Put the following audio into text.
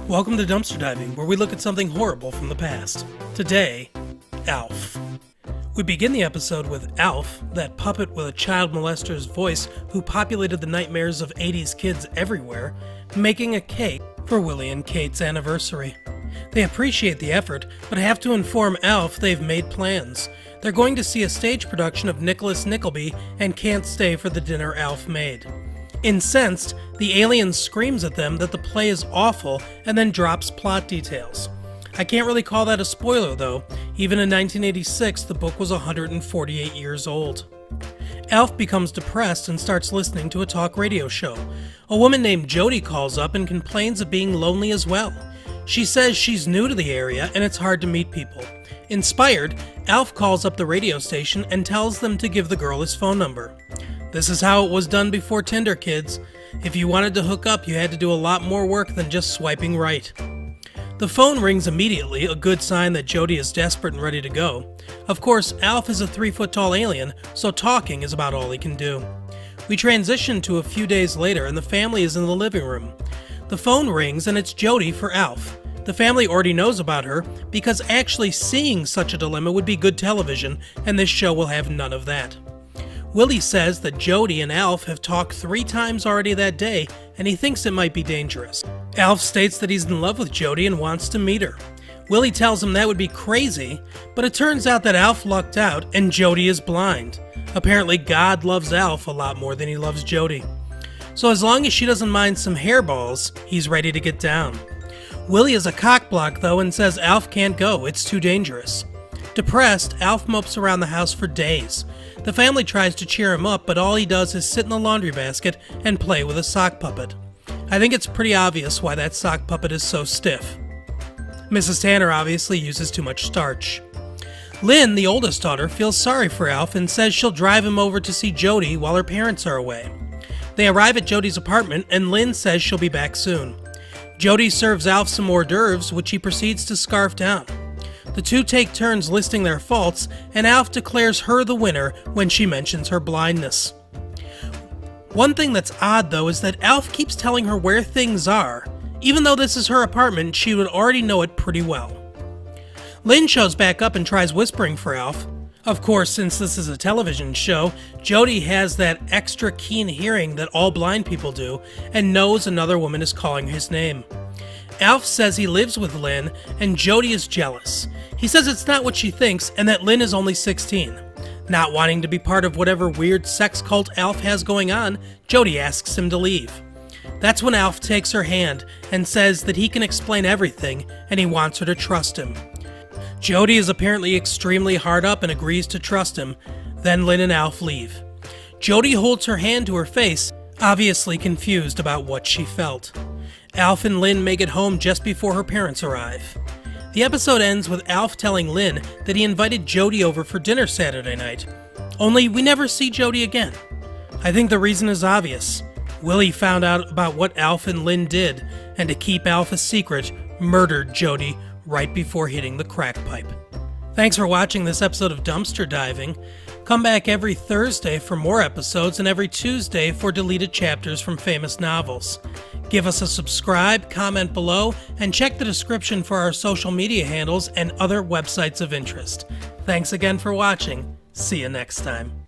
Welcome to Dumpster Diving, where we look at something horrible from the past. Today, ALF. We begin the episode with ALF, that puppet with a child molester's voice who populated the nightmares of 80s kids everywhere, making a cake for Willie and Kate's anniversary. They appreciate the effort, but have to inform ALF they've made plans. They're going to see a stage production of Nicholas Nickleby and can't stay for the dinner ALF made. Incensed, the alien screams at them that the play is awful and then drops plot details. I can't really call that a spoiler though. Even in 1986, the book was 148 years old. ALF becomes depressed and starts listening to a talk radio show. A woman named Jody calls up and complains of being lonely as well. She says she's new to the area and it's hard to meet people. Inspired, ALF calls up the radio station and tells them to give the girl his phone number. This is how it was done before Tinder, kids. If you wanted to hook up, you had to do a lot more work than just swiping right. The phone rings immediately, a good sign that Jody is desperate and ready to go. Of course, ALF is a 3-foot-tall alien, so talking is about all he can do. We transition to a few days later and the family is in the living room. The phone rings and it's Jody for ALF. The family already knows about her because actually seeing such a dilemma would be good television, and this show will have none of that. Willie says that Jody and ALF have talked 3 times already that day, and he thinks it might be dangerous. ALF states that he's in love with Jody and wants to meet her. Willie tells him that would be crazy, but it turns out that ALF lucked out and Jody is blind. Apparently God loves ALF a lot more than he loves Jody. So as long as she doesn't mind some hairballs, he's ready to get down. Willie is a cockblock though and says ALF can't go, it's too dangerous. Depressed, ALF mopes around the house for days. The family tries to cheer him up, but all he does is sit in the laundry basket and play with a sock puppet. I think it's pretty obvious why that sock puppet is so stiff. Mrs. Tanner obviously uses too much starch. Lynn, the oldest daughter, feels sorry for ALF and says she'll drive him over to see Jody while her parents are away. They arrive at Jody's apartment and Lynn says she'll be back soon. Jody serves ALF some hors d'oeuvres, which he proceeds to scarf down. The two take turns listing their faults, and ALF declares her the winner when she mentions her blindness. One thing that's odd though is that ALF keeps telling her where things are. Even though this is her apartment, she would already know it pretty well. Lynn shows back up and tries whispering for ALF. Of course, since this is a television show, Jody has that extra keen hearing that all blind people do, and knows another woman is calling his name. ALF says he lives with Lynn, and Jody is jealous. He says it's not what she thinks, and that Lynn is only 16. Not wanting to be part of whatever weird sex cult ALF has going on, Jody asks him to leave. That's when ALF takes her hand and says that he can explain everything, and he wants her to trust him. Jody is apparently extremely hard up and agrees to trust him. Then Lynn and ALF leave. Jody holds her hand to her face, obviously confused about what she felt. ALF and Lynn make it home just before her parents arrive. The episode ends with ALF telling Lynn that he invited Jody over for dinner Saturday night. Only we never see Jody again. I think the reason is obvious. Willie found out about what ALF and Lynn did, and to keep ALF a secret, murdered Jody right before hitting the crack pipe. Thanks for watching this episode of Dumpster Diving. Come back every Thursday for more episodes and every Tuesday for deleted chapters from famous novels. Give us a subscribe, comment below, and check the description for our social media handles and other websites of interest. Thanks again for watching. See you next time.